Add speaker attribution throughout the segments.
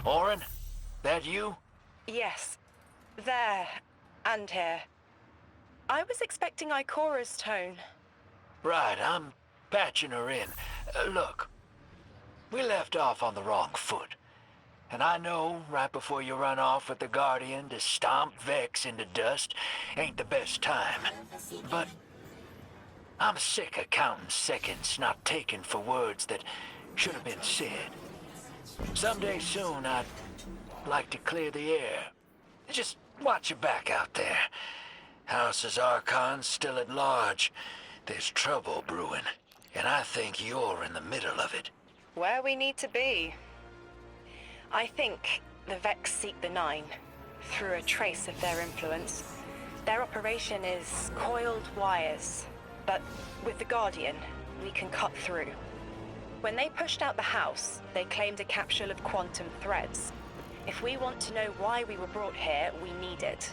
Speaker 1: Orin, that you?
Speaker 2: Yes. There. And here. I was expecting Ikora's tone.
Speaker 1: Right, I'm patching her in. Look, we left off on the wrong foot. And I know right before you run off with the Guardian to stomp Vex into dust ain't the best time. But I'm sick of counting seconds not taken for words that should have been said. Someday soon I'd like to clear the air. Just watch your back out there. House's Archon's still at large. There's trouble brewing, and I think you're in the middle of it.
Speaker 2: Where we need to be. I think the Vex seek the Nine, through a trace of their influence. Their operation is coiled wires, but with the Guardian, we can cut through. When they pushed out the house, they claimed a capsule of quantum threads. If we want to know why we were brought here, we need it.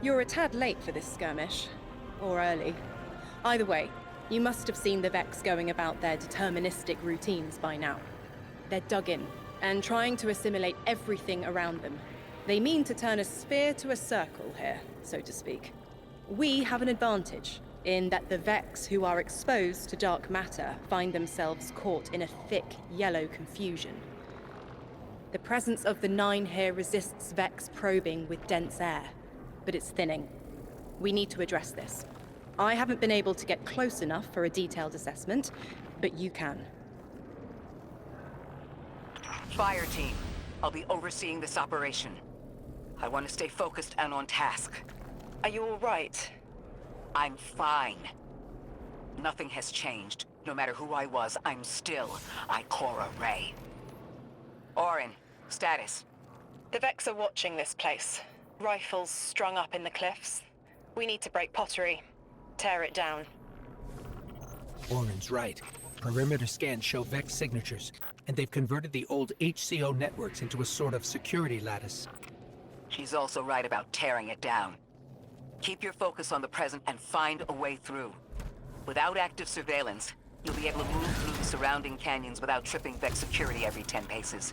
Speaker 3: You're a tad late for this skirmish. Or early. Either way, you must have seen the Vex going about their deterministic routines by now. They're dug in, and trying to assimilate everything around them. They mean to turn a sphere to a circle here, so to speak. We have an advantage, in that the Vex who are exposed to dark matter find themselves caught in a thick, yellow confusion. The presence of the Nine here resists Vex probing with dense air, but it's thinning. We need to address this. I haven't been able to get close enough for a detailed assessment, but you can.
Speaker 4: Fire team, I'll be overseeing this operation. I want to stay focused and on task.
Speaker 2: Are you all right?
Speaker 4: I'm fine. Nothing has changed. No matter who I was, I'm still Ikora Ray. Orin, status.
Speaker 2: The Vex are watching this place. Rifles strung up in the cliffs. We need to break pottery. Tear it down.
Speaker 5: Orin's right. Perimeter scans show Vex signatures, and they've converted the old HCO networks into a sort of security lattice.
Speaker 4: She's also right about tearing it down. Keep your focus on the present and find a way through. Without active surveillance, you'll be able to move through the surrounding canyons without tripping Vex security every 10 paces.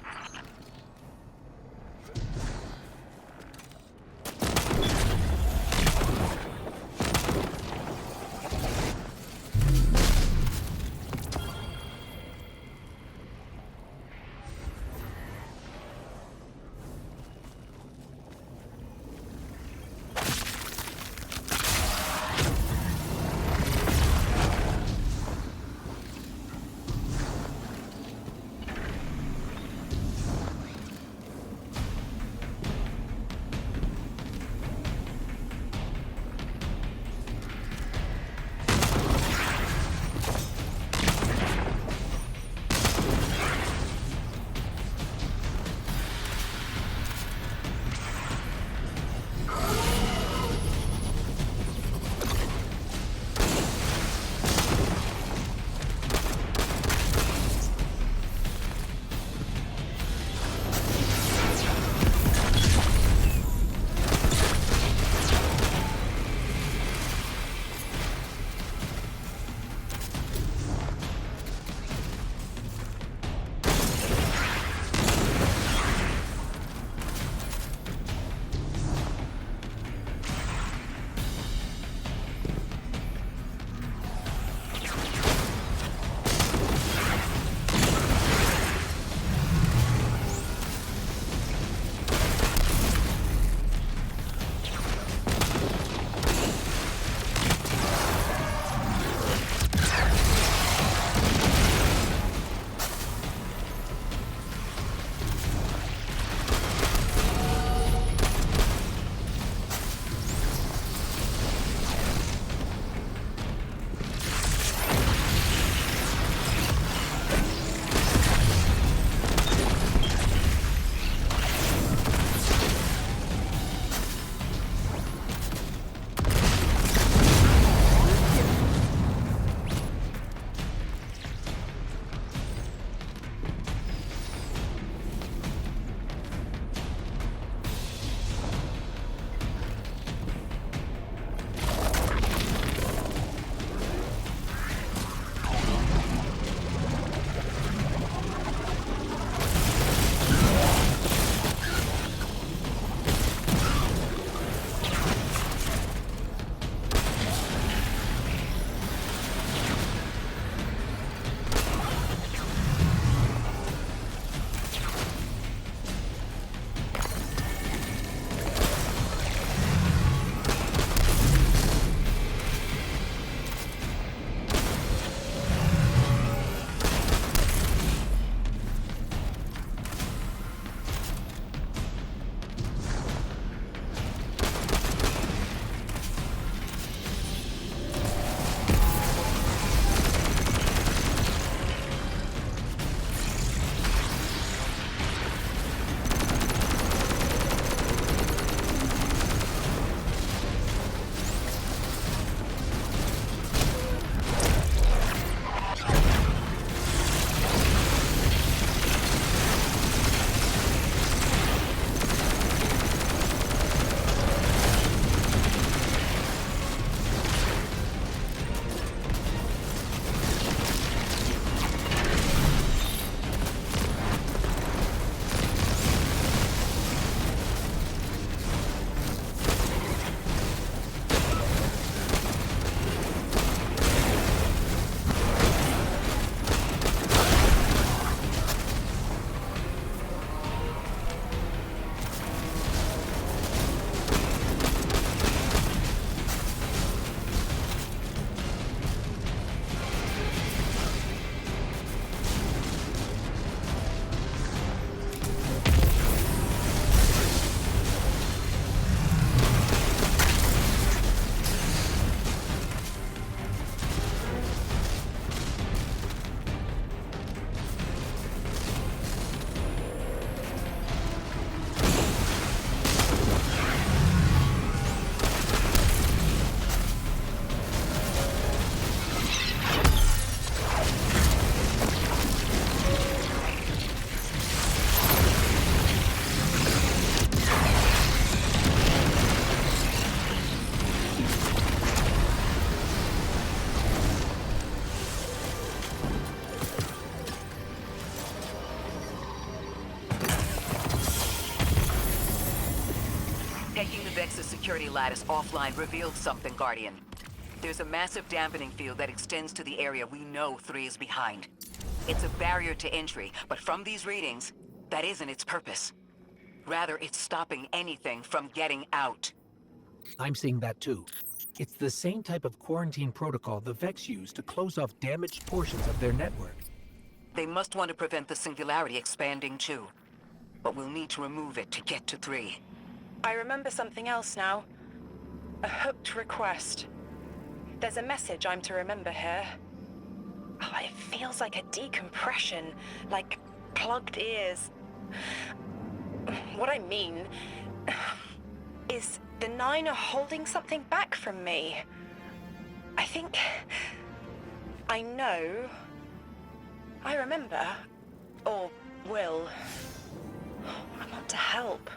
Speaker 4: Vex's security lattice offline revealed something, Guardian. There's a massive dampening field that extends to the area we know 3 is behind. It's a barrier to entry, but from these readings, that isn't its purpose. Rather, it's stopping anything from getting out.
Speaker 5: I'm seeing that too. It's the same type of quarantine protocol the Vex use to close off damaged portions of their network.
Speaker 4: They must want to prevent the singularity expanding too. But we'll need to remove it to get to 3.
Speaker 2: I remember something else now. A hooked request. There's a message I'm to remember here. Oh, it feels like a decompression, like plugged ears. What I mean is the 9 are holding something back from me. I think I know. I remember. Or will. I want to help.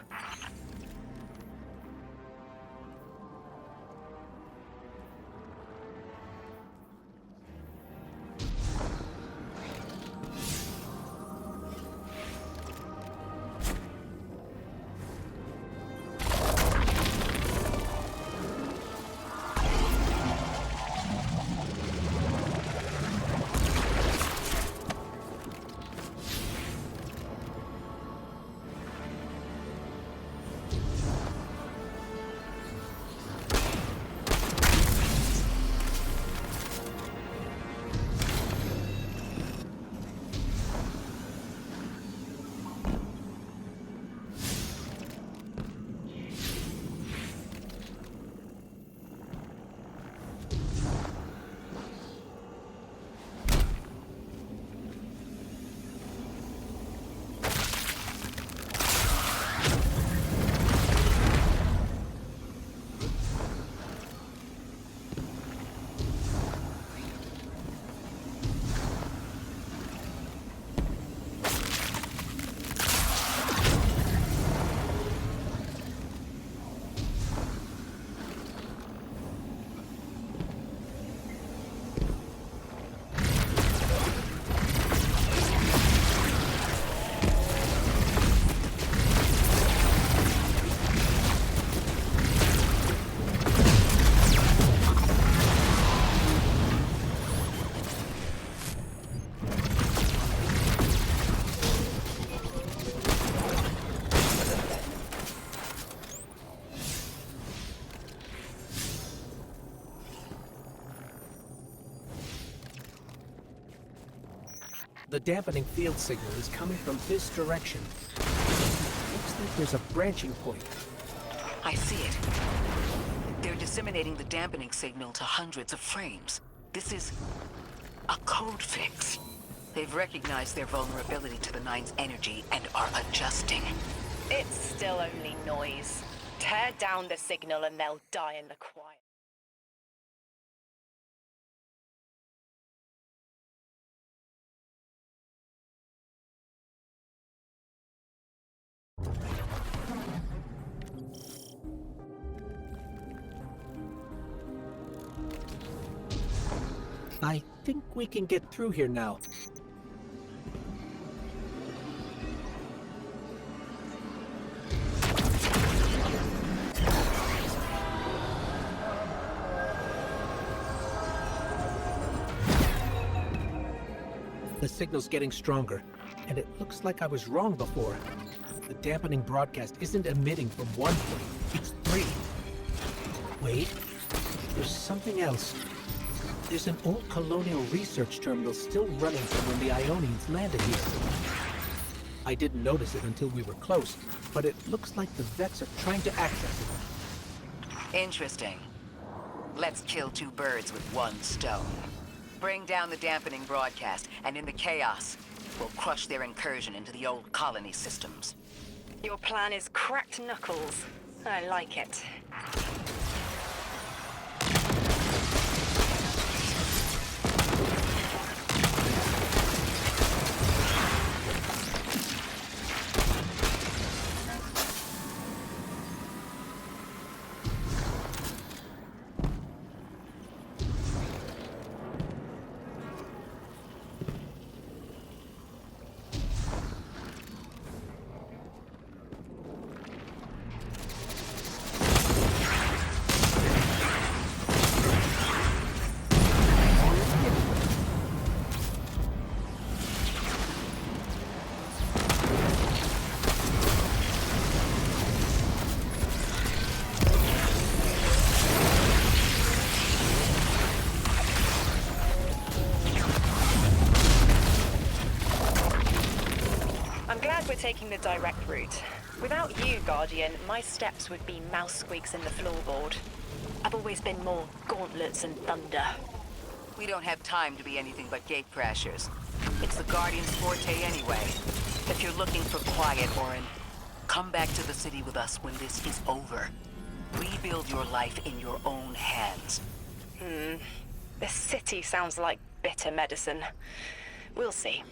Speaker 5: The dampening field signal is coming from this direction. Looks like there's a branching point.
Speaker 4: I see it. They're disseminating the dampening signal to hundreds of frames. This is a code fix. They've recognized their vulnerability to the 9's energy and are adjusting.
Speaker 2: It's still only noise. Tear down the signal and they'll die in the quiet.
Speaker 5: I think we can get through here now. The signal's getting stronger, and it looks like I was wrong before. The dampening broadcast isn't emitting from one point, it's 3. Wait, there's something else. There's an old colonial research terminal still running from when the Ionians landed here. I didn't notice it until we were close, but it looks like the Vex are trying to access it.
Speaker 4: Interesting. Let's kill 2 birds with 1 stone. Bring down the dampening broadcast, and in the chaos, we'll crush their incursion into the old colony systems.
Speaker 2: Your plan is cracked knuckles. I like it. I'm glad we're taking the direct route. Without you, Guardian, my steps would be mouse squeaks in the floorboard. I've always been more gauntlets and thunder.
Speaker 4: We don't have time to be anything but gate crashers. It's the Guardian's forte anyway. If you're looking for quiet, Orin, come back to the city with us when this is over. Rebuild your life in your own hands.
Speaker 2: The city sounds like bitter medicine. We'll see.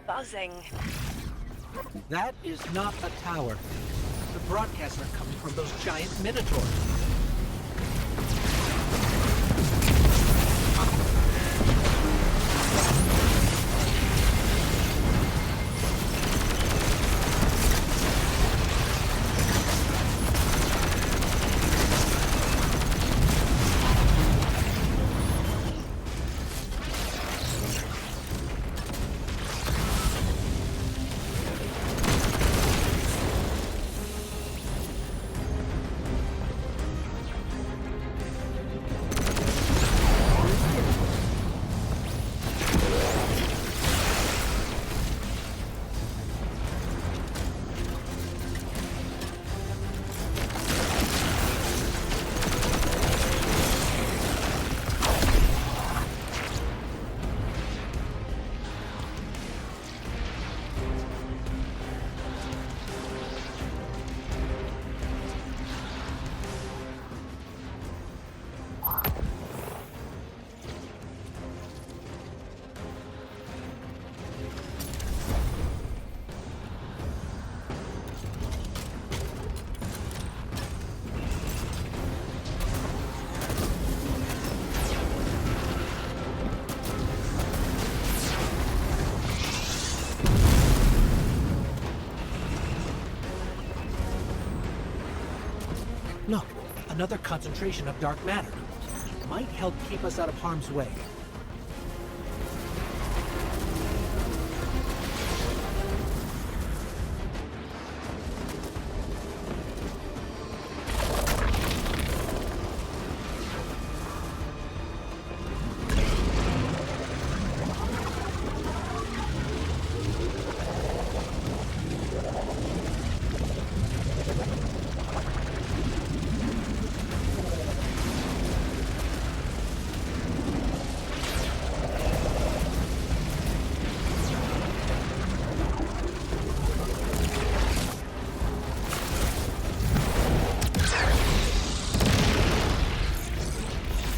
Speaker 2: Buzzing.
Speaker 5: That is not a tower. The broadcasts are coming from those giant minotaurs. Look, another concentration of dark matter. Might help keep us out of harm's way.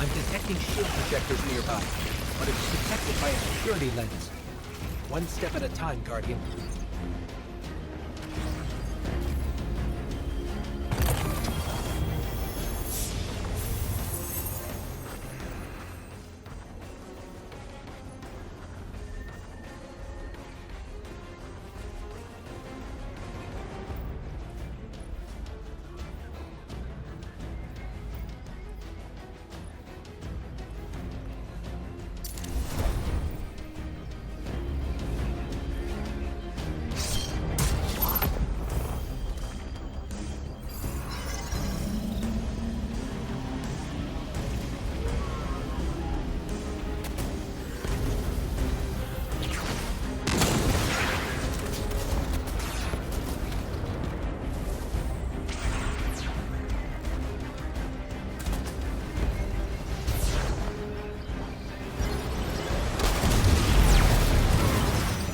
Speaker 5: I'm detecting shield projectors nearby, but it's protected by a security lens. One step at a time, Guardian.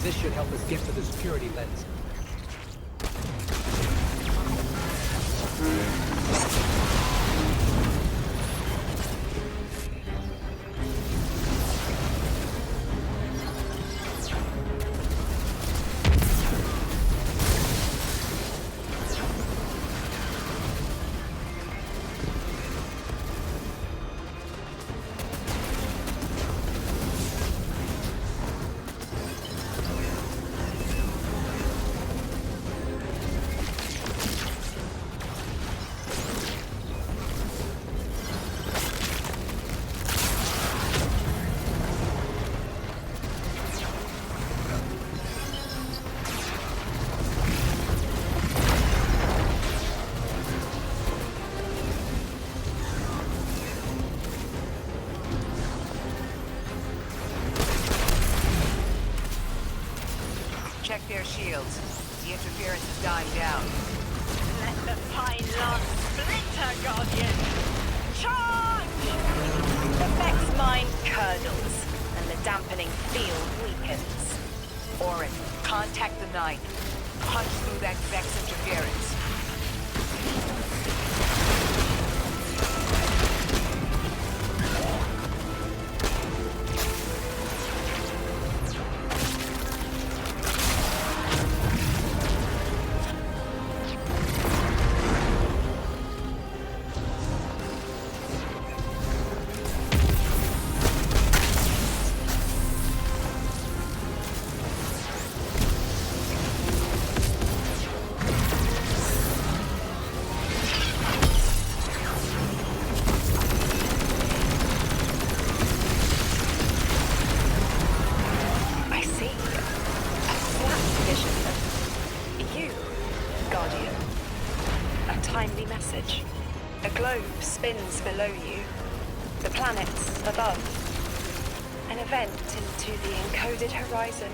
Speaker 5: This should help us get to the security lens.
Speaker 4: Check their shields. The interference is dying down.
Speaker 2: Let the fine lance splinter, Guardian! Charge! The Vex mind curdles, and the dampening field weakens.
Speaker 4: Orin, contact the Nine. Punch through that Vex interference.
Speaker 2: A globe spins below you, the planets above. An event into the encoded horizon.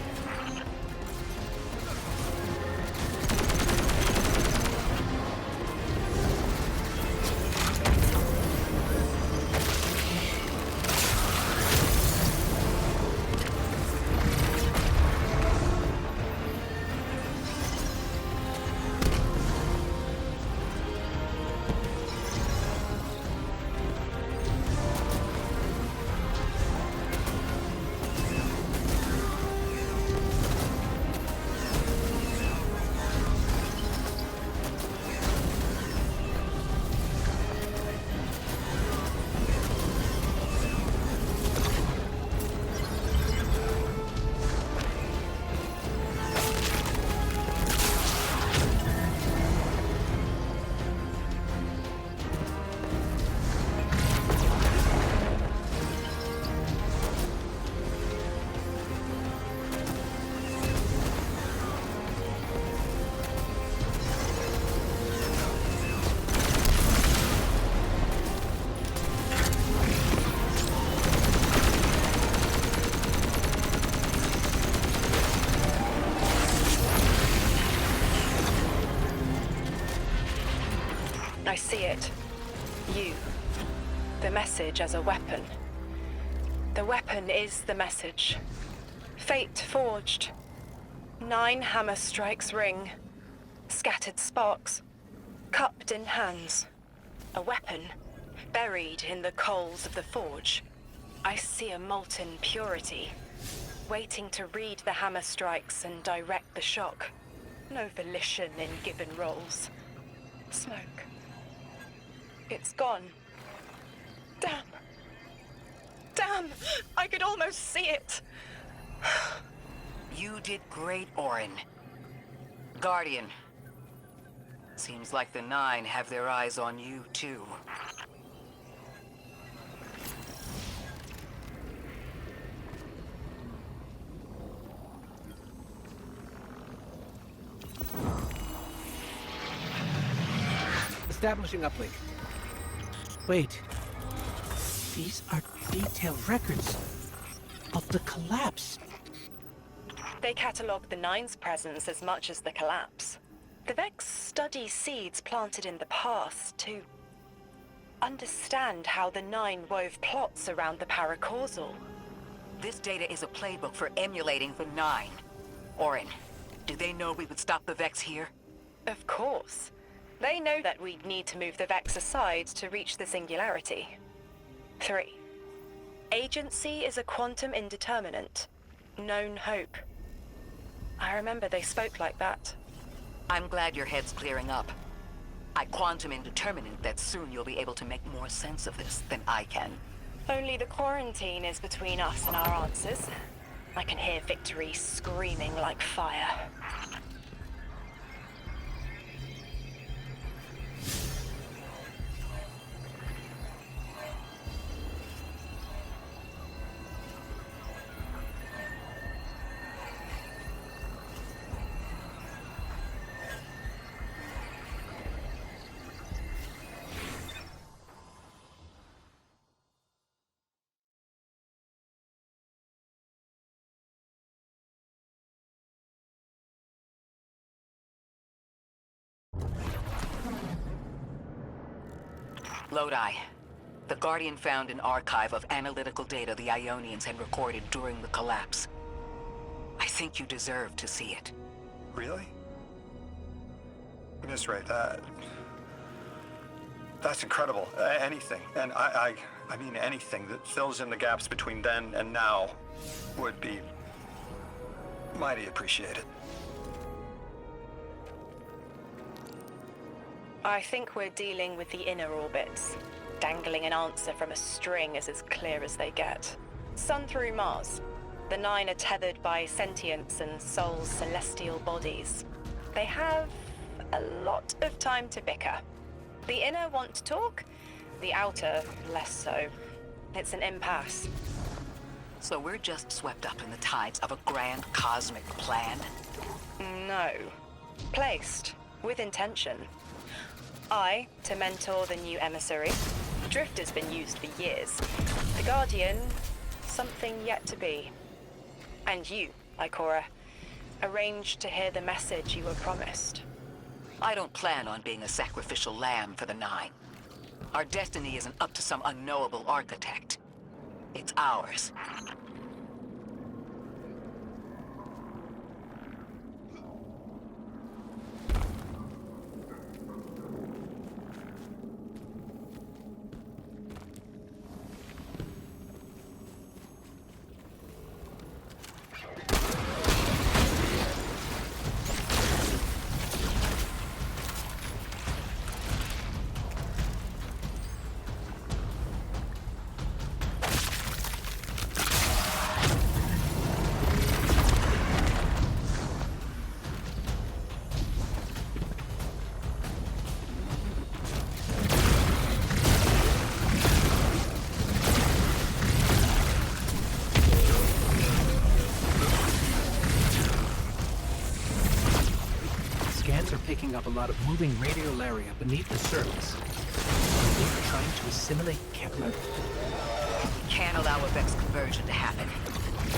Speaker 2: I see it. You. The message as a weapon. The weapon is the message. Fate forged. 9 hammer strikes ring. Scattered sparks. Cupped in hands. A weapon. Buried in the coals of the forge, I see a molten purity, waiting to read the hammer strikes and direct the shock. No volition in given roles. Smoke. It's gone. Damn. Damn! I could almost see it!
Speaker 4: You did great, Orin. Guardian. Seems like the Nine have their eyes on you, too.
Speaker 5: Establishing uplink. Wait. These are detailed records of the collapse.
Speaker 2: They catalogue the Nine's presence as much as the collapse. The Vex study seeds planted in the past to understand how the Nine wove plots around the paracausal.
Speaker 4: This data is a playbook for emulating the Nine. Orin, do they know we would stop the Vex here?
Speaker 2: Of course. They know that we'd need to move the Vex aside to reach the singularity. 3. Agency is a quantum indeterminate. Known hope. I remember they spoke like that.
Speaker 4: I'm glad your head's clearing up. I quantum indeterminate that soon you'll be able to make more sense of this than I can.
Speaker 2: Only the quarantine is between us and our answers. I can hear victory screaming like fire.
Speaker 4: Lodi. The Guardian found an archive of analytical data the Ionians had recorded during the collapse. I think you deserve to see it.
Speaker 6: Really? Miss Ray, that's incredible. Anything, and I mean anything that fills in the gaps between then and now would be mighty appreciated.
Speaker 2: I think we're dealing with the inner orbits. Dangling an answer from a string is as clear as they get. Sun through Mars. The Nine are tethered by sentience and Sol's celestial bodies. They have a lot of time to bicker. The inner want to talk, the outer less so. It's an impasse.
Speaker 4: So we're just swept up in the tides of a grand cosmic plan?
Speaker 2: No. Placed. With intention. I, to mentor the new emissary. Drifter's been used for years. The Guardian, something yet to be. And you, Ikora, arranged to hear the message you were promised.
Speaker 4: I don't plan on being a sacrificial lamb for the Nine. Our destiny isn't up to some unknowable architect. It's ours.
Speaker 5: Picking up a lot of moving radiolaria beneath the surface. They're trying to assimilate Kepler.
Speaker 4: We can't allow a Vex conversion to happen.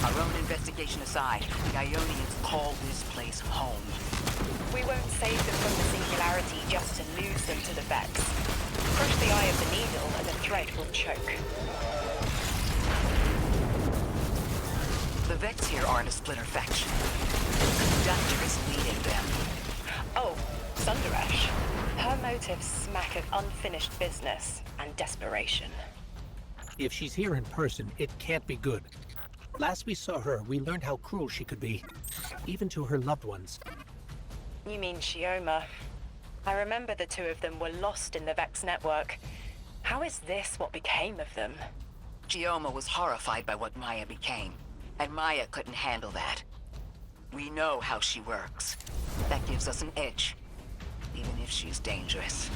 Speaker 4: Our own investigation aside, the Ionians call this place home.
Speaker 2: We won't save them from the singularity just to lose them to the Vex. Crush the eye of the needle and the thread will choke.
Speaker 4: The Vex here aren't a splinter faction. The Conductor is leading them.
Speaker 2: Oh, Sundaresh. Her motives smack of unfinished business and desperation.
Speaker 5: If she's here in person, it can't be good. Last we saw her, we learned how cruel she could be, even to her loved ones.
Speaker 2: You mean Shioma? I remember the two of them were lost in the Vex network. How is this what became of them?
Speaker 4: Shioma was horrified by what Maya became, and Maya couldn't handle that. We know how she works. That gives us an edge, even if she's dangerous.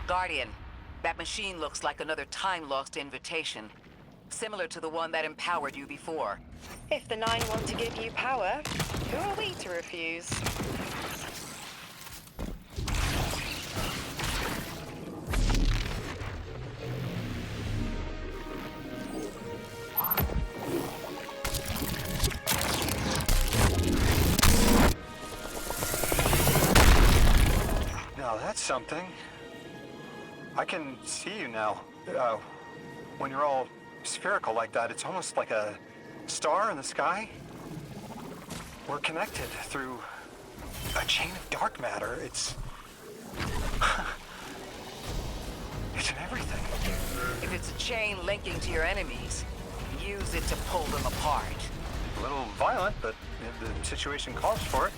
Speaker 4: Guardian, that machine looks like another time-lost invitation. Similar to the one that empowered you before.
Speaker 2: If the Nine want to give you power, who are we to refuse?
Speaker 6: Now that's something. I can see you now. When you're all spherical like that, it's almost like a star in the sky. We're connected through a chain of dark matter. It's in everything.
Speaker 4: If it's a chain linking to your enemies, use it to pull them apart.
Speaker 6: A little violent, but the situation calls for it.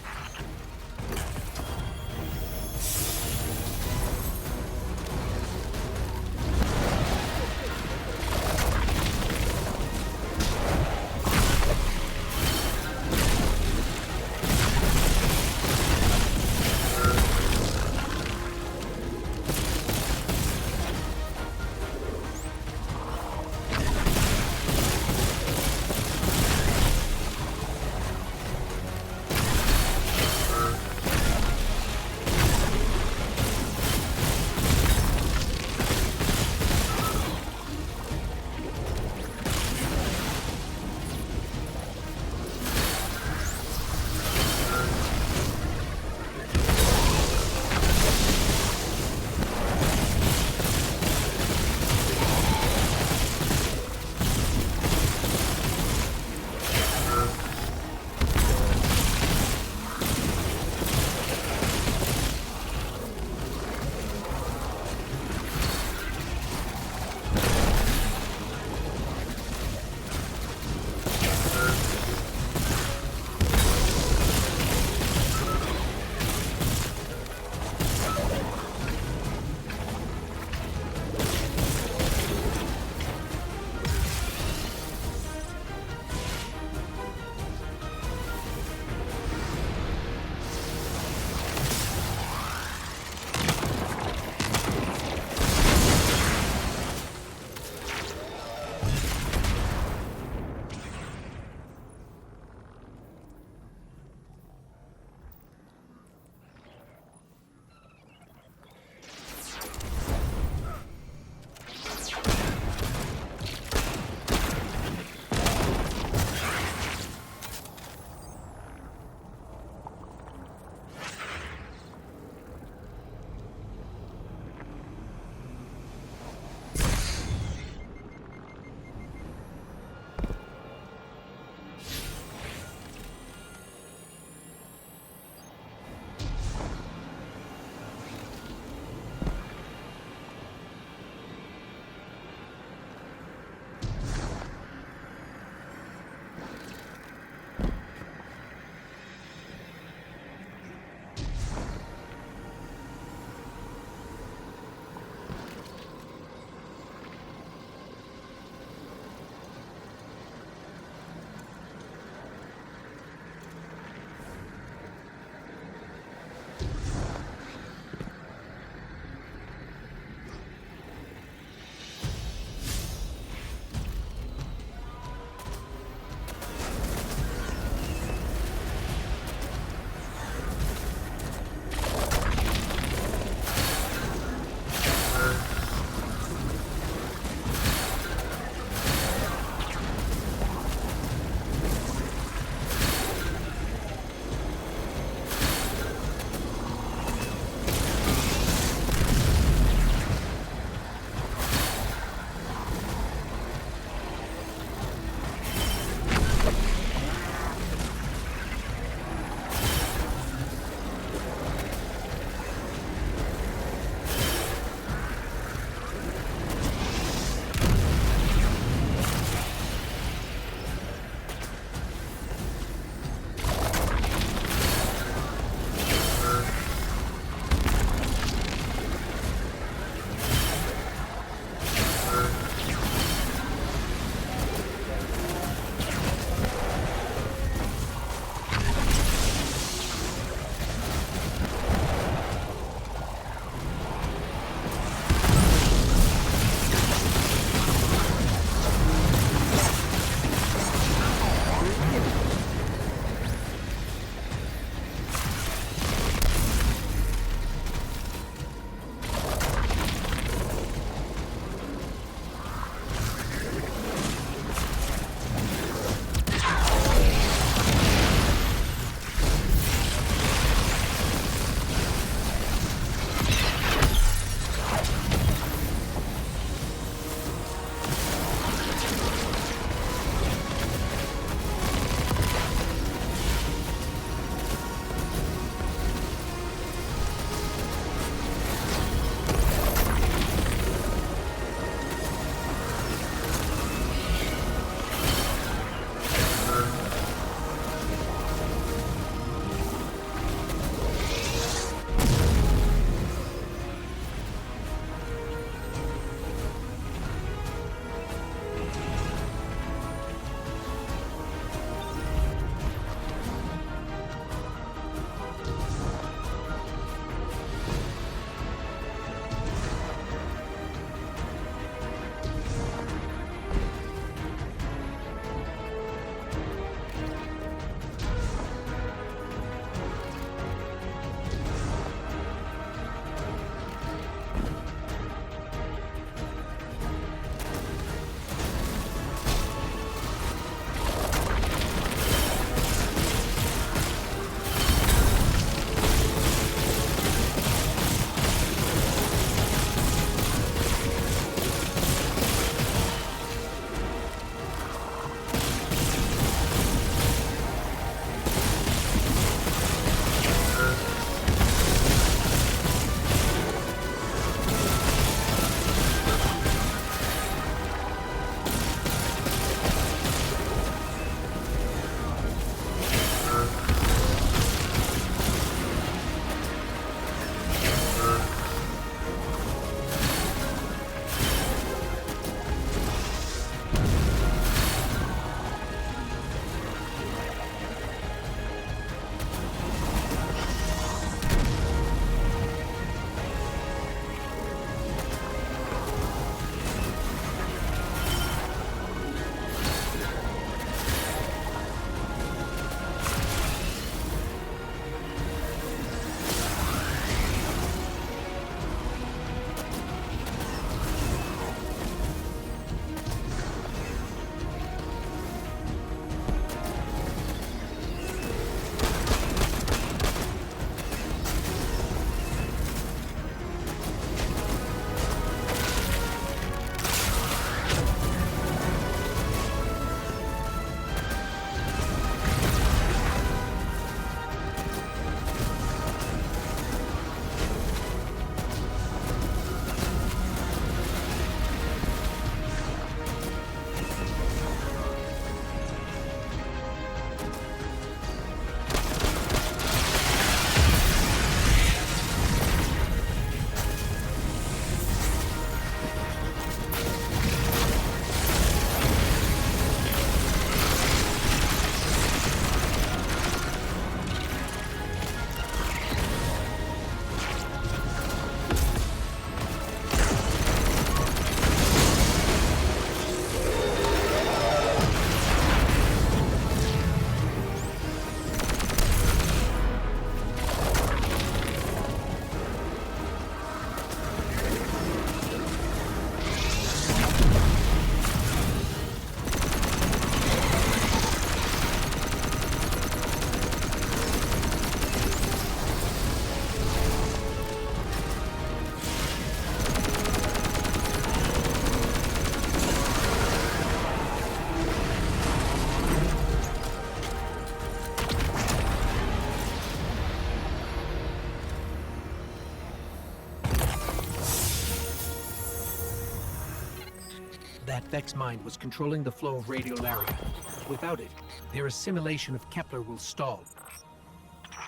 Speaker 5: Vex mind was controlling the flow of radiolaria. Without it, their assimilation of Kepler will stall.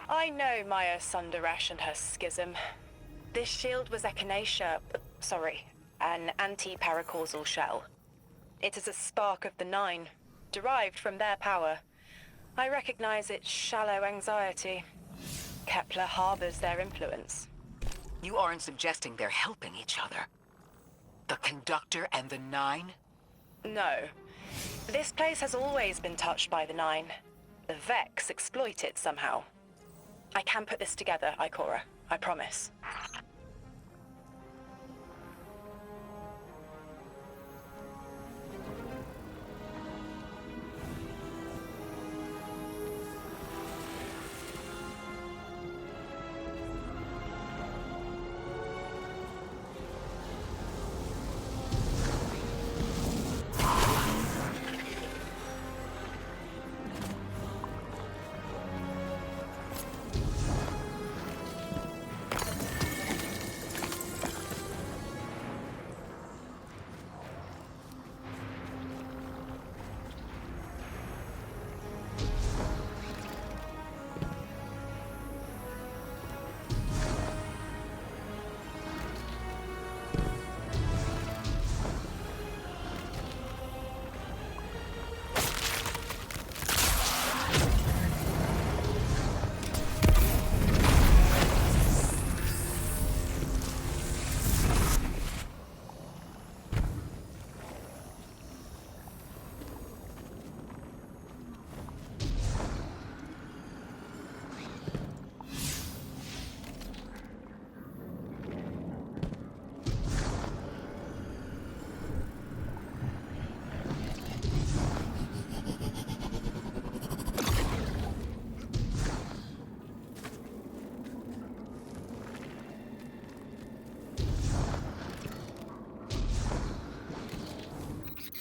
Speaker 2: I know Maya Sundaresh and her schism. This shield was an anti-paracausal shell. It is a spark of the Nine, derived from their power. I recognize its shallow anxiety. Kepler harbors their influence.
Speaker 4: You aren't suggesting they're helping each other? The Conductor and the Nine?
Speaker 2: No. This place has always been touched by the Nine. The Vex exploit it somehow. I can put this together, Ikora. I promise.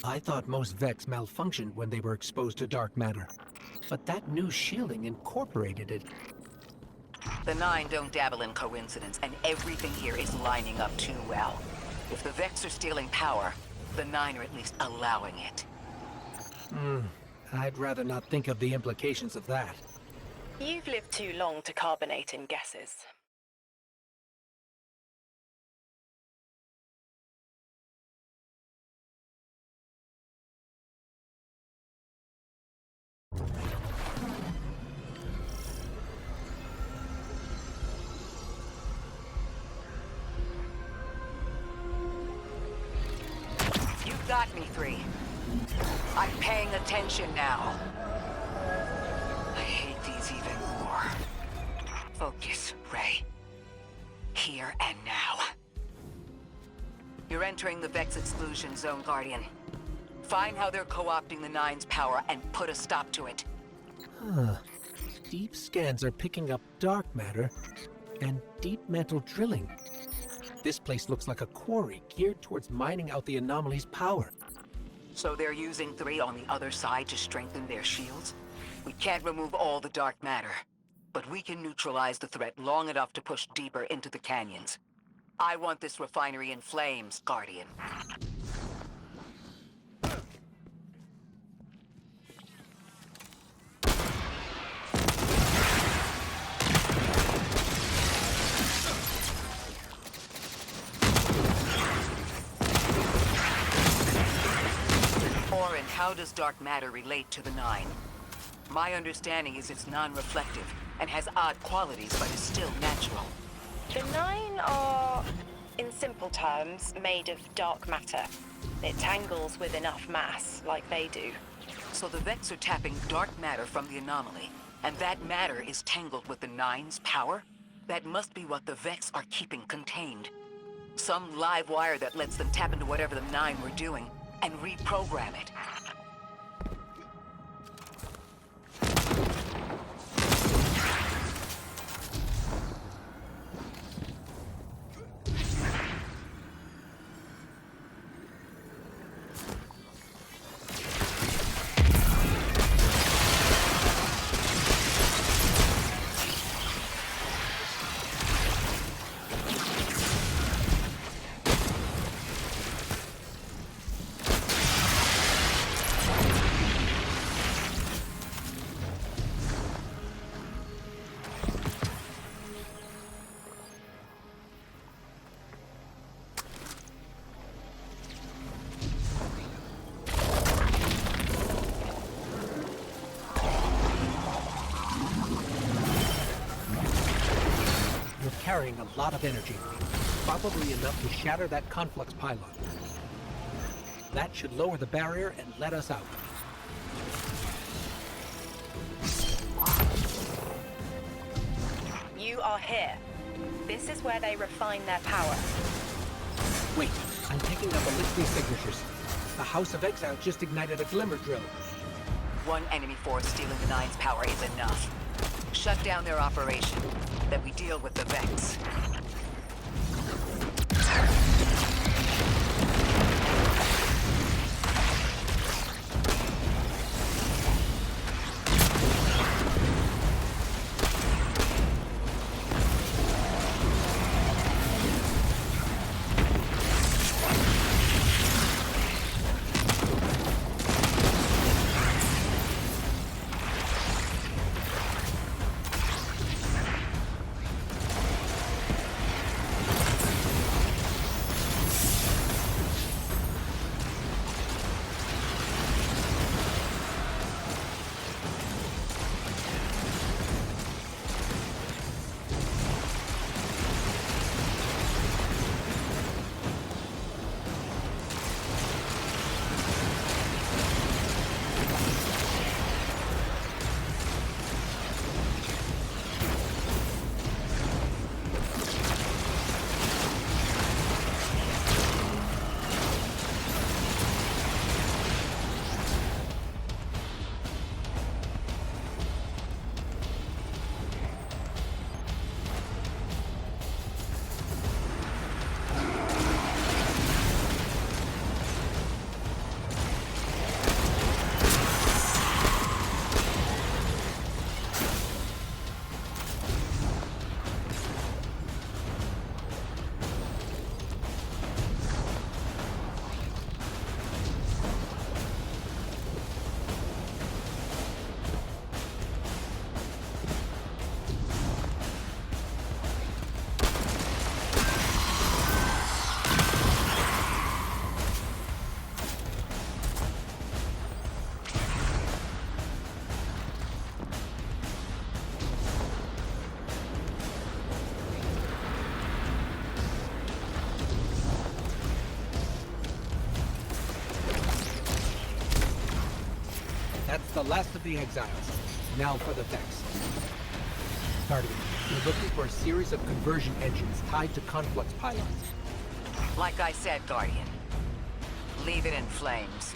Speaker 5: I thought most Vex malfunctioned when they were exposed to dark matter. But that new shielding incorporated it.
Speaker 4: The Nine don't dabble in coincidence, and everything here is lining up too well. If the Vex are stealing power, the Nine are at least allowing it.
Speaker 5: I'd rather not think of the implications of that.
Speaker 2: You've lived too long to carbonate in guesses.
Speaker 4: You've got me, 3. I'm paying attention now. I hate these even more. Focus, Ray. Here and now. You're entering the Vex exclusion zone, Guardian. Find how they're co-opting the Nine's power and put a stop to it.
Speaker 5: Deep scans are picking up dark matter and deep mantle drilling. This place looks like a quarry geared towards mining out the anomaly's power.
Speaker 4: So they're using 3 on the other side to strengthen their shields? We can't remove all the dark matter, but we can neutralize the threat long enough to push deeper into the canyons. I want this refinery in flames, Guardian. Orin, how does dark matter relate to the Nine? My understanding is it's non-reflective and has odd qualities, but is still natural.
Speaker 2: The Nine are, in simple terms, made of dark matter. It tangles with enough mass, like they do.
Speaker 4: So the Vex are tapping dark matter from the anomaly, and that matter is tangled with the Nine's power? That must be what the Vex are keeping contained. Some live wire that lets them tap into whatever the Nine were doing, and reprogram it.
Speaker 5: carrying a lot of energy. Probably enough to shatter that conflux pylon. That should lower the barrier and let us out.
Speaker 2: You are here. This is where they refine their power.
Speaker 5: Wait, I'm picking up elixir signatures. The House of Exile just ignited a glimmer drill.
Speaker 4: One enemy force stealing the Nine's power is enough. Shut down their operation, then we deal with the Vex.
Speaker 5: That's the last of the exiles. Now for the Vex. Guardian, we're looking for a series of conversion engines tied to conflux pylons.
Speaker 4: Like I said, Guardian. Leave it in flames.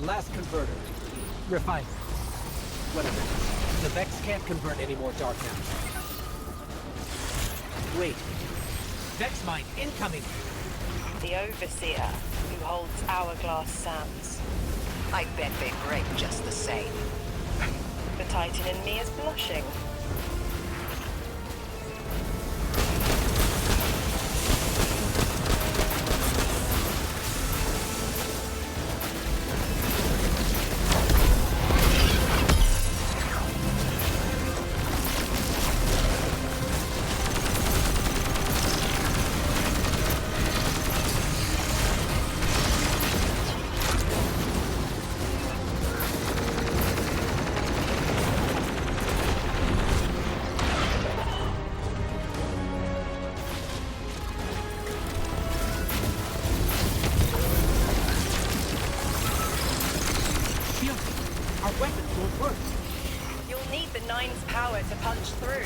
Speaker 5: last converter. Refinery. Whatever. The Vex can't convert any more dark matter. Wait. Vex mine incoming!
Speaker 2: The Overseer, who holds Hourglass Sands.
Speaker 4: I bet they break just the same.
Speaker 2: The Titan in me is blushing.
Speaker 5: Our weapons won't work.
Speaker 2: You'll need the Nine's power to punch through.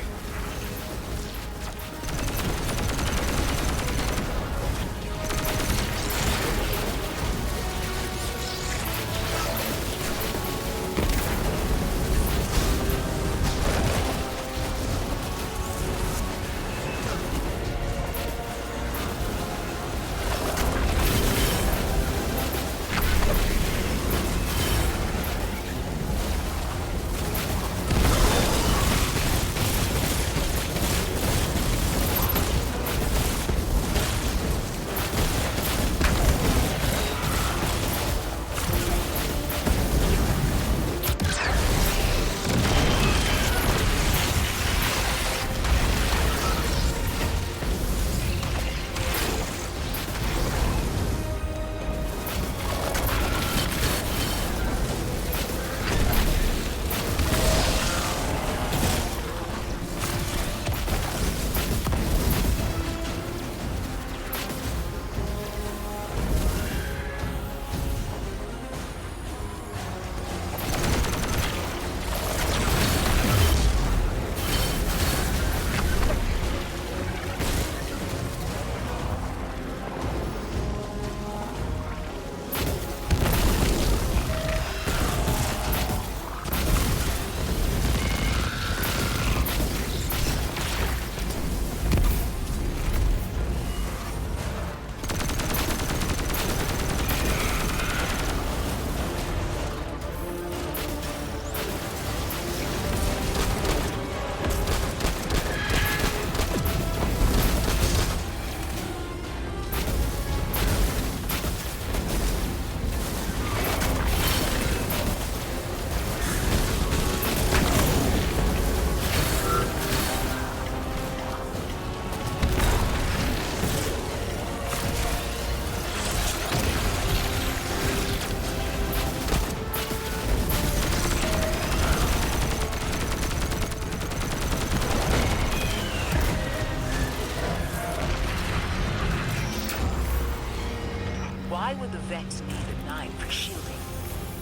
Speaker 4: Why would the Vex need a 9 for shielding?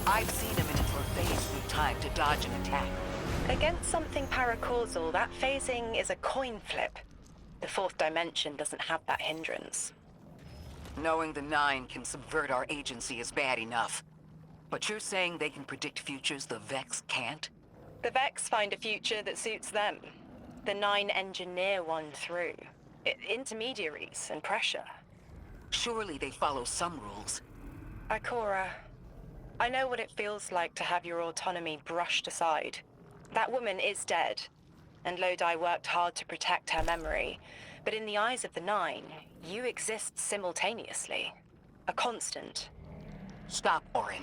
Speaker 4: I've seen them in it for a phase through time to dodge an attack.
Speaker 2: Against something paracausal, that phasing is a coin flip. The fourth dimension doesn't have that hindrance.
Speaker 4: Knowing the 9 can subvert our agency is bad enough. But you're saying they can predict futures the Vex can't?
Speaker 2: The Vex find a future that suits them. The 9 engineer one through. Intermediaries and pressure.
Speaker 4: Surely they follow some rules.
Speaker 2: Ikora, I know what it feels like to have your autonomy brushed aside. That woman is dead, and Lodi worked hard to protect her memory. But in the eyes of the 9, you exist simultaneously. A constant.
Speaker 4: Stop, Orin.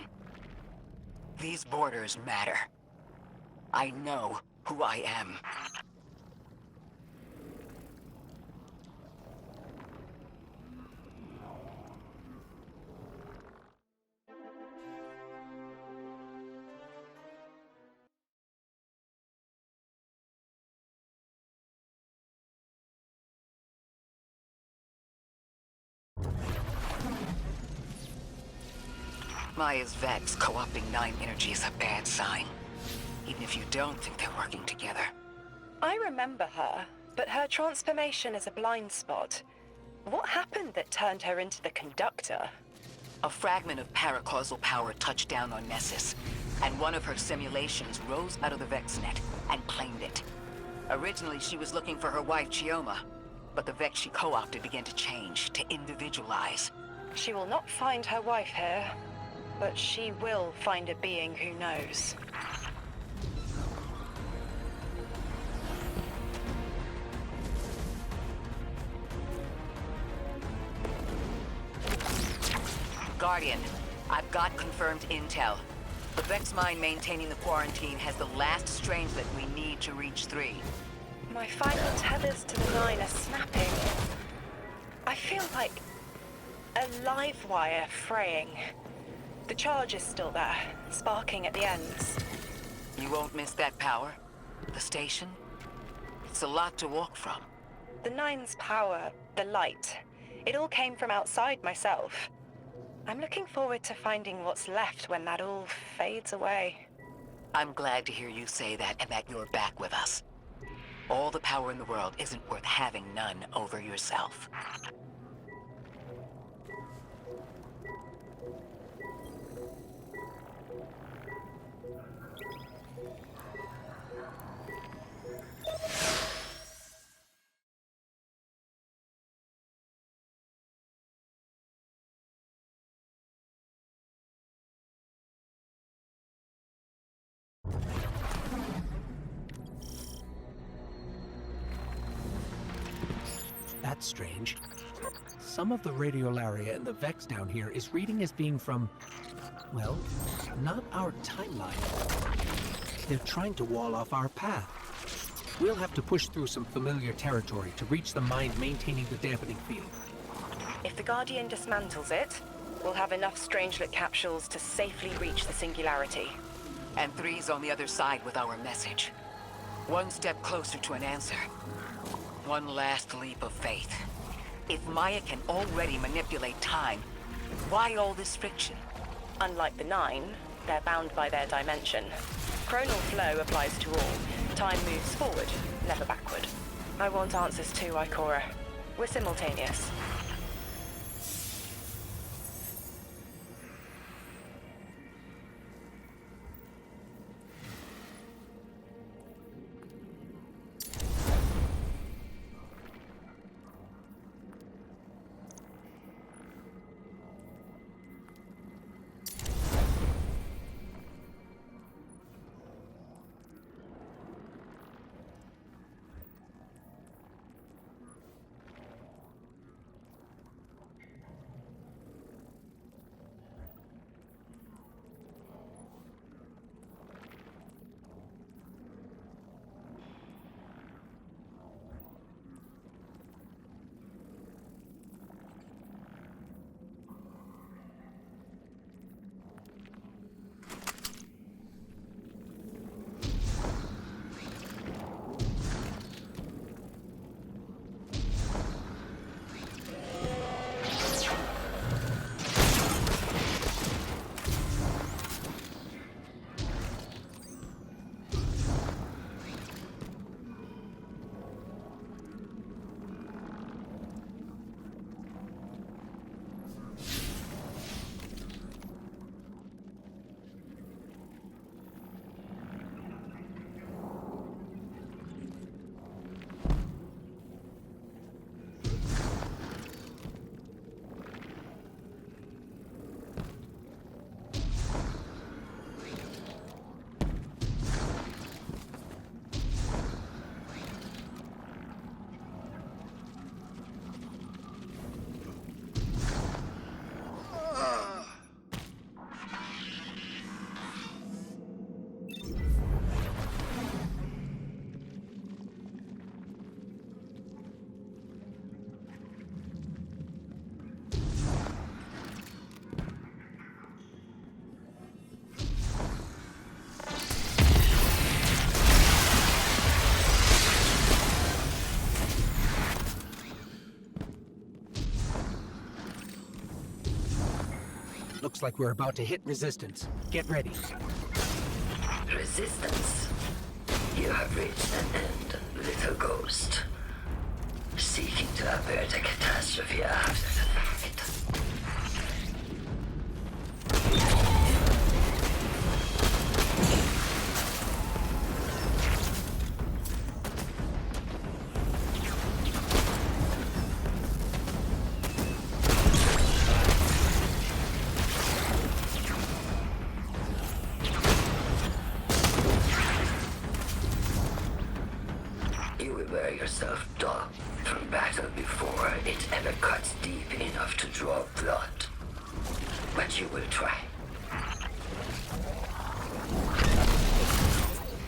Speaker 4: These borders matter. I know who I am. Maya's Vex co-opting 9 energy is a bad sign. Even if you don't think they're working together.
Speaker 2: I remember her, but her transformation is a blind spot. What happened that turned her into the conductor?
Speaker 4: A fragment of paracausal power touched down on Nessus, and one of her simulations rose out of the Vex net and claimed it. Originally, she was looking for her wife, Chioma, but the Vex she co-opted began to change, to individualize.
Speaker 2: She will not find her wife here, but she will find a being who knows.
Speaker 4: Guardian, I've got confirmed intel. The Vex mine maintaining the quarantine has the last Strangelet we need to reach 3.
Speaker 2: My final tethers to the 9 are snapping. I feel like a live wire fraying. The charge is still there, sparking at the ends.
Speaker 4: You won't miss that power? The station? It's a lot to walk from.
Speaker 2: The 9's power, the light, it all came from outside myself. I'm looking forward to finding what's left when that all fades away.
Speaker 4: I'm glad to hear you say that and that you're back with us. All the power in the world isn't worth having none over yourself.
Speaker 5: That's strange. Some of the radiolaria in the Vex down here is reading as being from, well, not our timeline. They're trying to wall off our path. We'll have to push through some familiar territory to reach the mine maintaining the dampening field.
Speaker 2: If the Guardian dismantles it, we'll have enough Strangelet capsules to safely reach the Singularity.
Speaker 4: And 3's on the other side with our message. One step closer to an answer. One last leap of faith. If Maya can already manipulate time, why all this friction?
Speaker 2: Unlike the 9, they're bound by their dimension. Chronal flow applies to all. Time moves forward, never backward. I want answers too, Ikora. We're simultaneous.
Speaker 5: Looks like we're about to hit resistance. Get ready.
Speaker 7: Resistance. You have reached an end, little ghost. Seeking to avert a catastrophe after the fact. it ever cuts deep enough to draw blood. But you will try.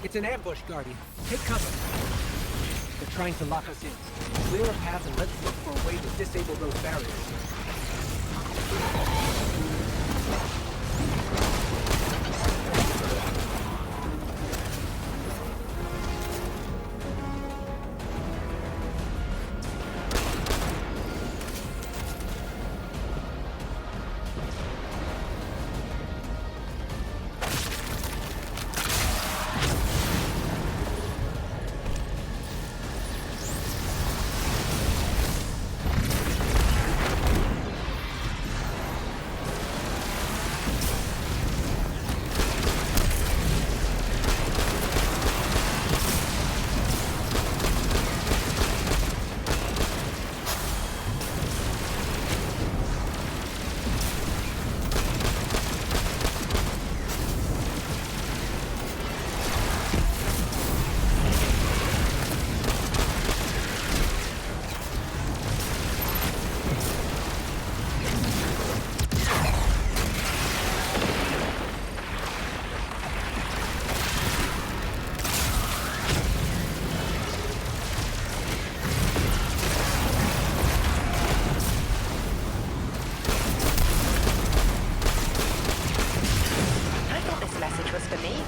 Speaker 5: It's an ambush, Guardian. Take cover. They're trying to lock us in. Clear a path and let's look for a way to disable those barriers.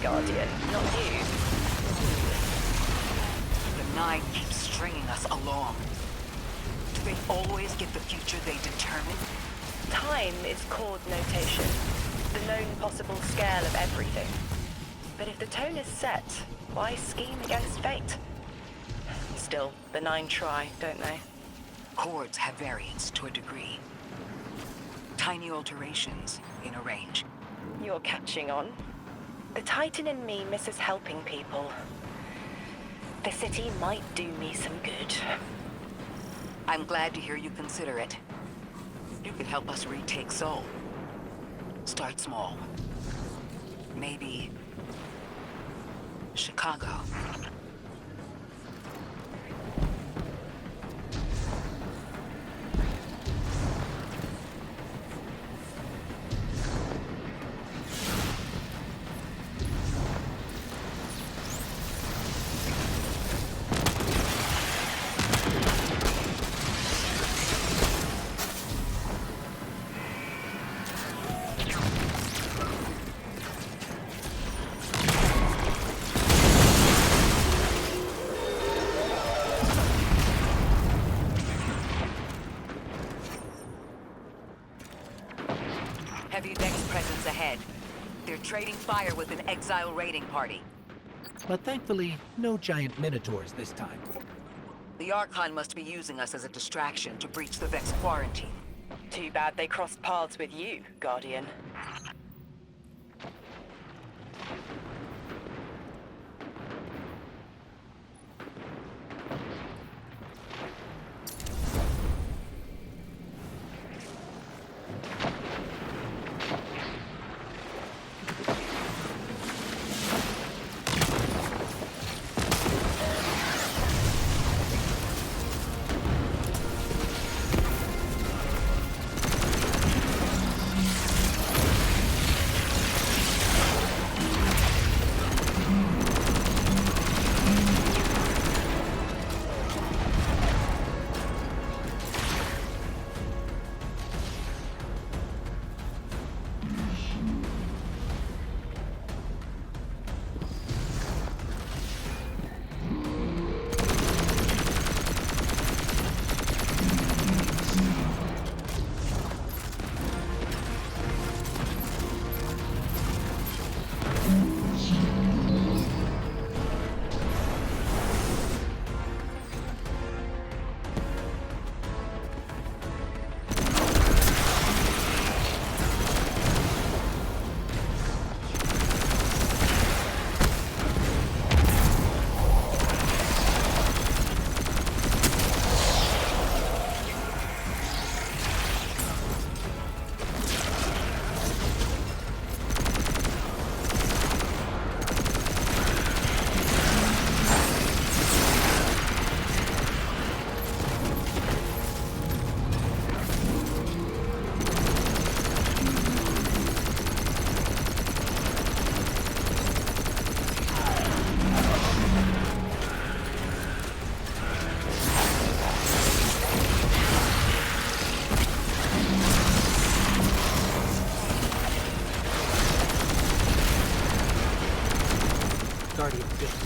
Speaker 2: Guardian, not you.
Speaker 4: The Nine keeps stringing us along. Do they always get the future they determine?
Speaker 2: Time is chord notation, the known possible scale of everything. But if the tone is set, why scheme against fate? Still, the Nine try, don't they?
Speaker 4: Chords have variance to a degree. Tiny alterations in a range.
Speaker 2: You're catching on. The Titan in me misses helping people. The city might do me some good.
Speaker 4: I'm glad to hear you consider it. You could help us retake Seoul. Start small. Maybe Chicago. Heavy Vex presence ahead. They're trading fire with an exile raiding party.
Speaker 5: But thankfully, no giant minotaurs this time.
Speaker 4: The Archon must be using us as a distraction to breach the Vex quarantine.
Speaker 2: Too bad they crossed paths with you, Guardian.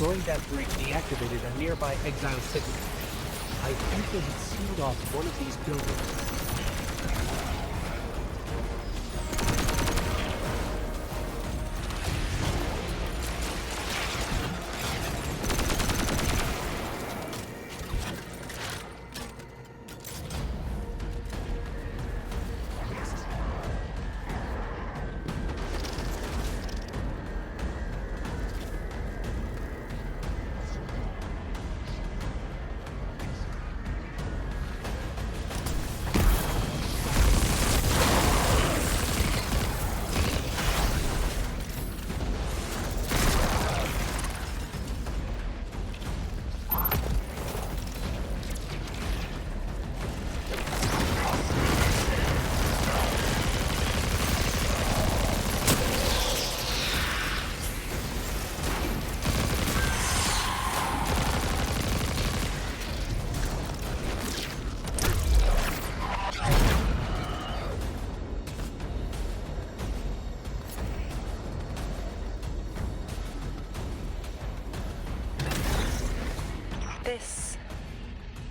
Speaker 5: Destroying that break deactivated a nearby exile signal. I think they had sealed off one of these buildings.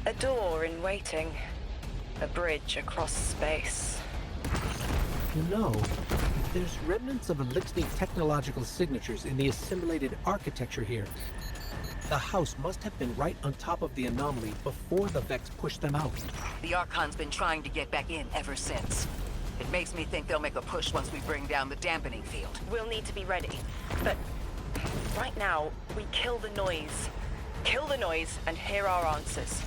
Speaker 2: A door in waiting. A bridge across space.
Speaker 5: You know, there's remnants of Elixir technological signatures in the assimilated architecture here. The house must have been right on top of the anomaly before the Vex pushed them out.
Speaker 4: The Archon's been trying to get back in ever since. It makes me think they'll make a push once we bring down the dampening field.
Speaker 2: We'll need to be ready. But right now, we kill the noise. Kill the noise and hear our answers.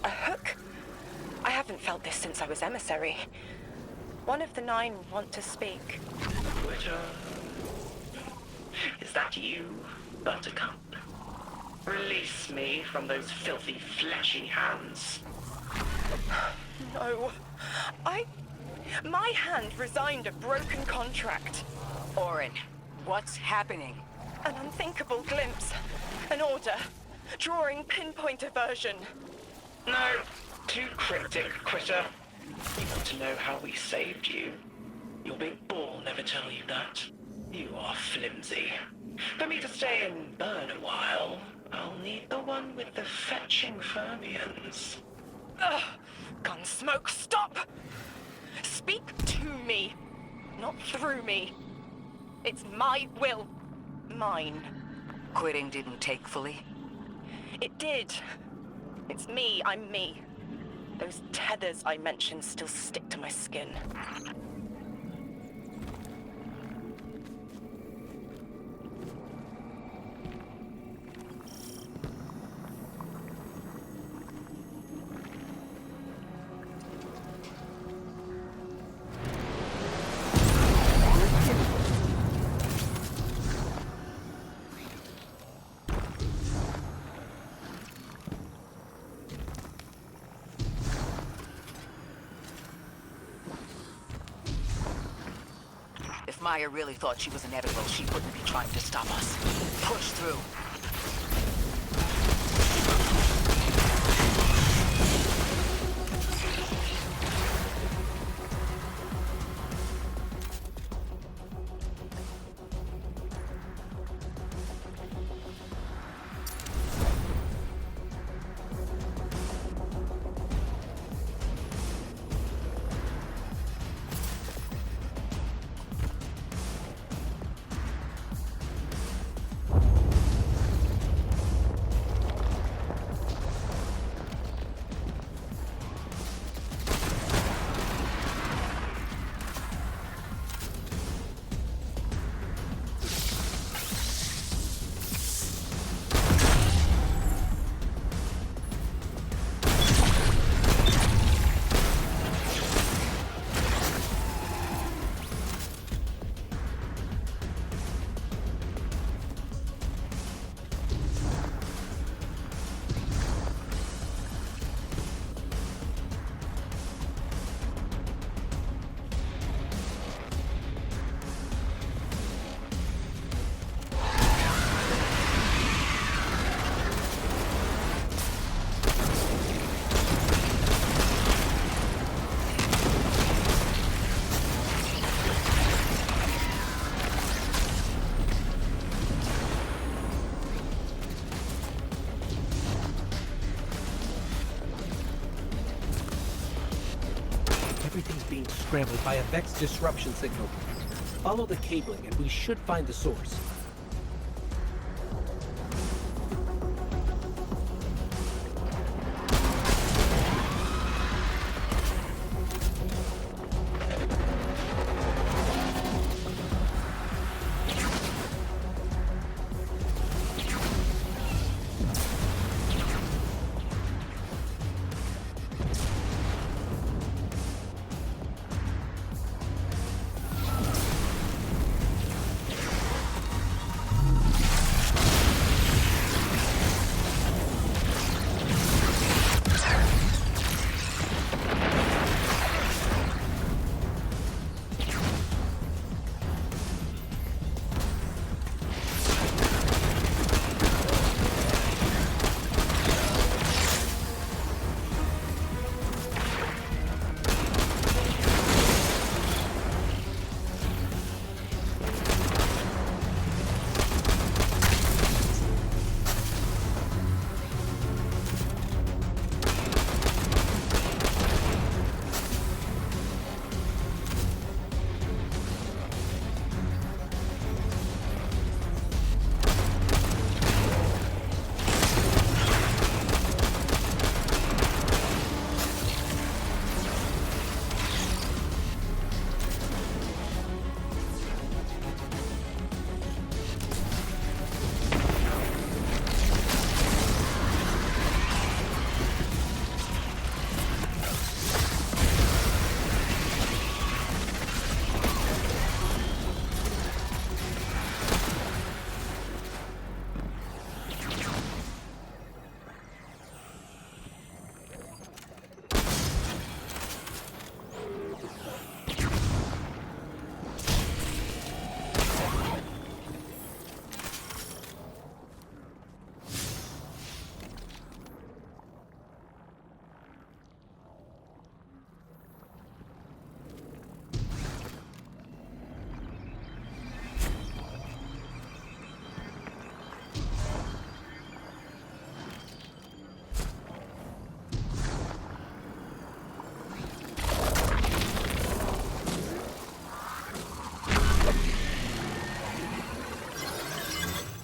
Speaker 2: A hook? I haven't felt this since I was emissary. One of the 9 want to speak.
Speaker 7: Twitter. Is that you, Buttercup? Release me from those filthy, fleshy hands.
Speaker 2: No. My hand resigned a broken contract.
Speaker 4: Orin, What's happening?
Speaker 2: An unthinkable glimpse. An order. Drawing pinpoint aversion.
Speaker 7: No, too cryptic, Critter. You want to know how we saved you? Your big ball never tell you that. You are flimsy. For me to stay and burn a while, I'll need the one with the fetching fermions.
Speaker 2: Ugh! Gunsmoke, stop! Speak to me, not through me. It's my will. Mine.
Speaker 4: Quitting didn't take fully?
Speaker 2: It did. It's me, I'm me. Those tethers I mentioned still stick to my skin.
Speaker 4: If Maya really thought she was inevitable, she wouldn't be trying to stop us. Push through.
Speaker 5: Everything's being scrambled by a Vex disruption signal. Follow the cabling and we should find the source.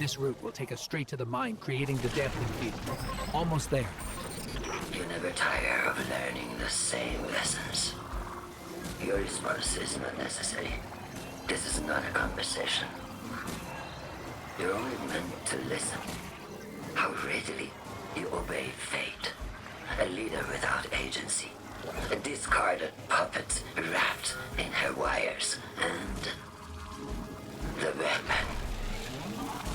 Speaker 5: This route will take us straight to the mine, creating the dampening field. Almost there.
Speaker 8: You never tire of learning the same lessons. Your response is not necessary. This is not a conversation. You're only meant to listen. How readily you obey fate. A leader without agency. A discarded puppet wrapped in her wires. And the weapon.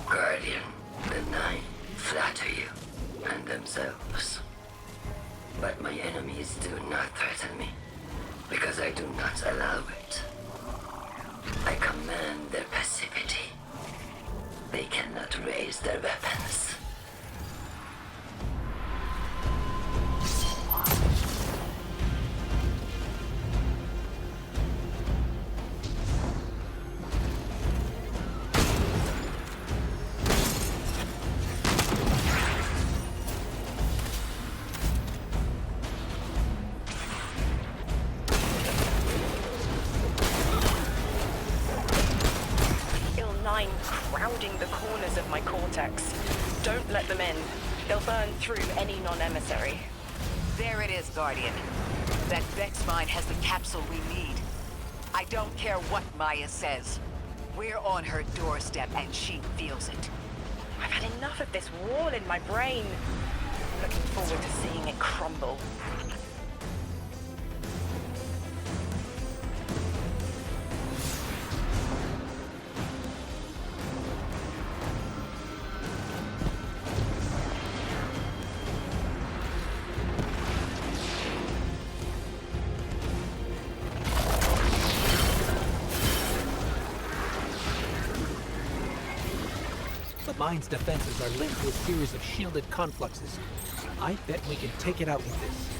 Speaker 8: Guardian, the Nine flatter you and themselves. But my enemies do not threaten me, because I do not allow it. I command their passivity. They cannot raise their weapons.
Speaker 2: Crowding the corners of my cortex. Don't let them in. They'll burn through any non-emissary.
Speaker 4: There it is, Guardian. That Vex mine has the capsule we need. I don't care what Maya says. We're on her doorstep and she feels it.
Speaker 2: I've had enough of this wall in my brain. I'm looking forward to seeing it crumble.
Speaker 5: The mine's defenses are linked to a series of shielded confluxes. I bet we can take it out with this.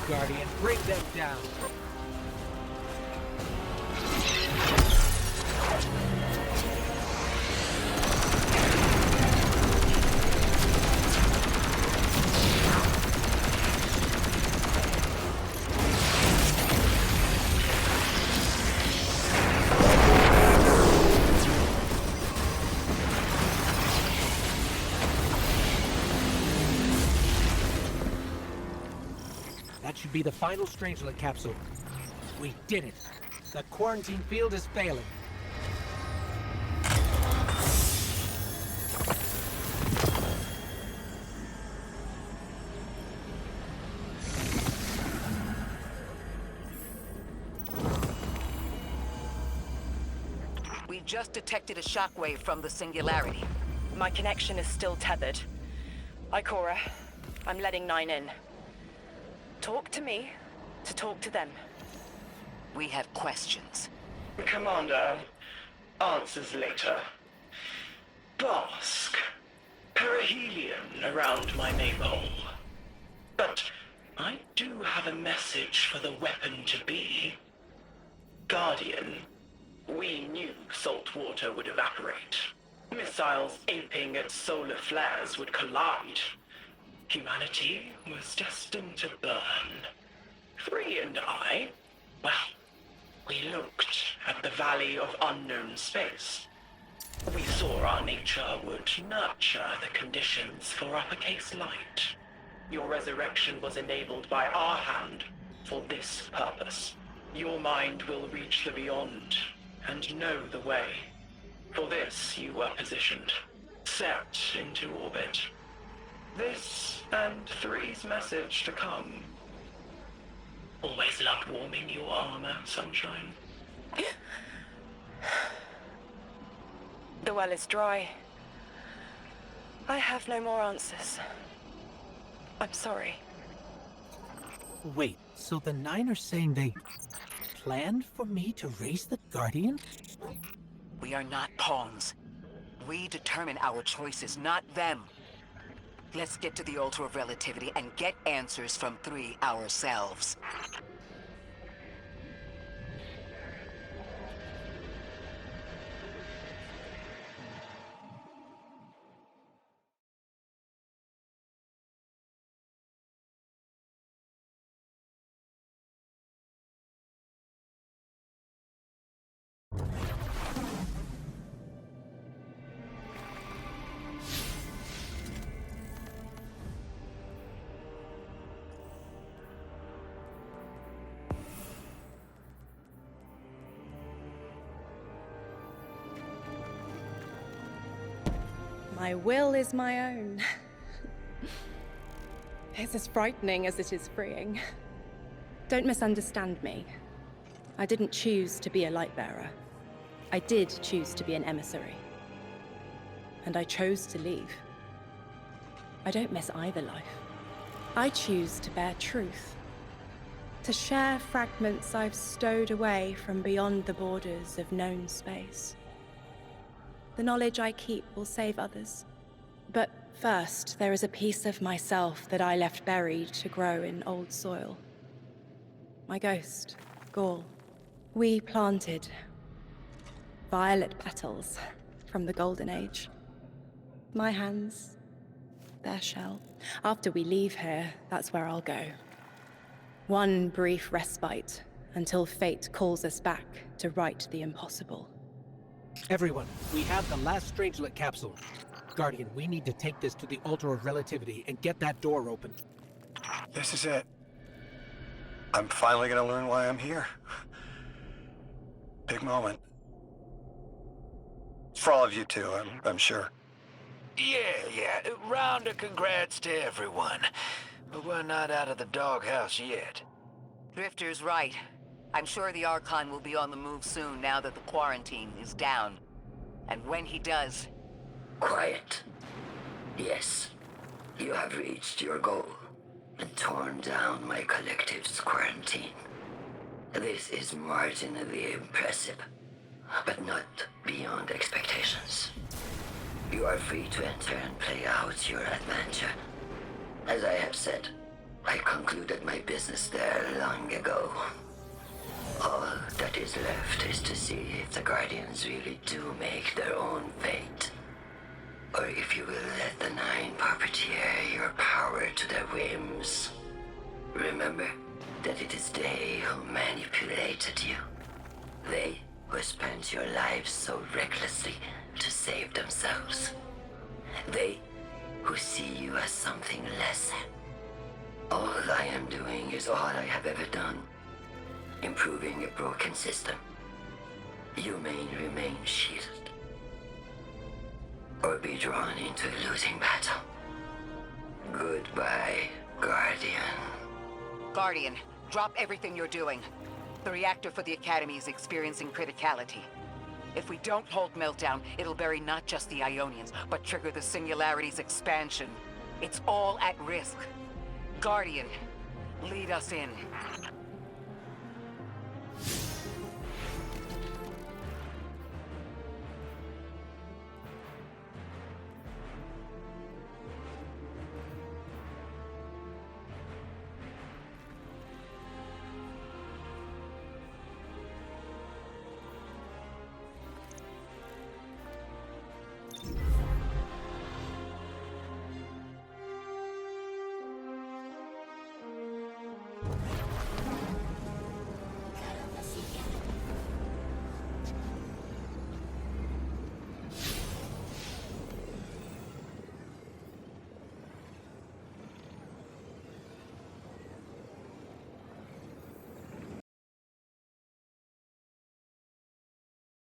Speaker 5: Guardian, bring them down. That should be the final Strangelet capsule. We did it. The quarantine field is failing.
Speaker 4: We just detected a shockwave from the singularity.
Speaker 2: My connection is still tethered. Ikora, I'm letting 9 in. Talk to me to talk to them.
Speaker 4: We have questions.
Speaker 7: Commander, answers later. Bask. Perihelion around my name-hole. But I do have a message for the weapon-to-be. Guardian, we knew salt water would evaporate. Missiles aping at solar flares would collide. Humanity was destined to burn. 3 and I, well, we looked at the Valley of Unknown Space. We saw our nature would nurture the conditions for uppercase light. Your resurrection was enabled by our hand for this purpose. Your mind will reach the beyond and know the way. For this you were positioned, set into orbit. This and 3's message to come. Always loved warming your armor, Sunshine.
Speaker 2: The well is dry. I have no more answers. I'm sorry.
Speaker 5: Wait, so the Nine are saying they planned for me to raise the Guardian?
Speaker 4: We are not pawns. We determine our choices, not them. Let's get to the Altar of Relativity and get answers from 3 ourselves.
Speaker 3: My will is my own. It's as frightening as it is freeing. Don't misunderstand me. I didn't choose to be a lightbearer. I did choose to be an emissary. And I chose to leave. I don't miss either life. I choose to bear truth. To share fragments I've stowed away from beyond the borders of known space. The knowledge I keep will save others. But first, there is a piece of myself that I left buried to grow in old soil. My ghost, Gorge. We planted violet petals from the Golden Age. My hands, their shell. After we leave here, that's where I'll go. One brief respite until fate calls us back to right the impossible.
Speaker 5: Everyone, we have the last Strangelet capsule. Guardian, we need to take this to the Altar of Relativity and get that door open.
Speaker 6: This is it. I'm finally gonna learn why I'm here. Big moment. For all of you too, I'm sure.
Speaker 1: Yeah. Round of congrats to everyone. But we're not out of the doghouse yet.
Speaker 4: Drifter's right. I'm sure the Archon will be on the move soon now that the quarantine is down. And when he does...
Speaker 8: Quiet. Yes, you have reached your goal and torn down my collective's quarantine. This is marginally impressive, but not beyond expectations. You are free to enter and play out your adventure. As I have said, I concluded my business there long ago. All that is left is to see if the Guardians really do make their own fate. Or if you will let the Nine puppeteer your power to their whims. Remember that it is they who manipulated you. They who spent your lives so recklessly to save themselves. They who see you as something less. All I am doing is all I have ever done. Improving a broken system. You may remain shielded. Or be drawn into a losing battle. Goodbye, Guardian.
Speaker 4: Guardian, drop everything you're doing. The reactor for the Academy is experiencing criticality. If we don't hold Meltdown, it'll bury not just the Ionians, but trigger the Singularity's expansion. It's all at risk. Guardian, Lead us in.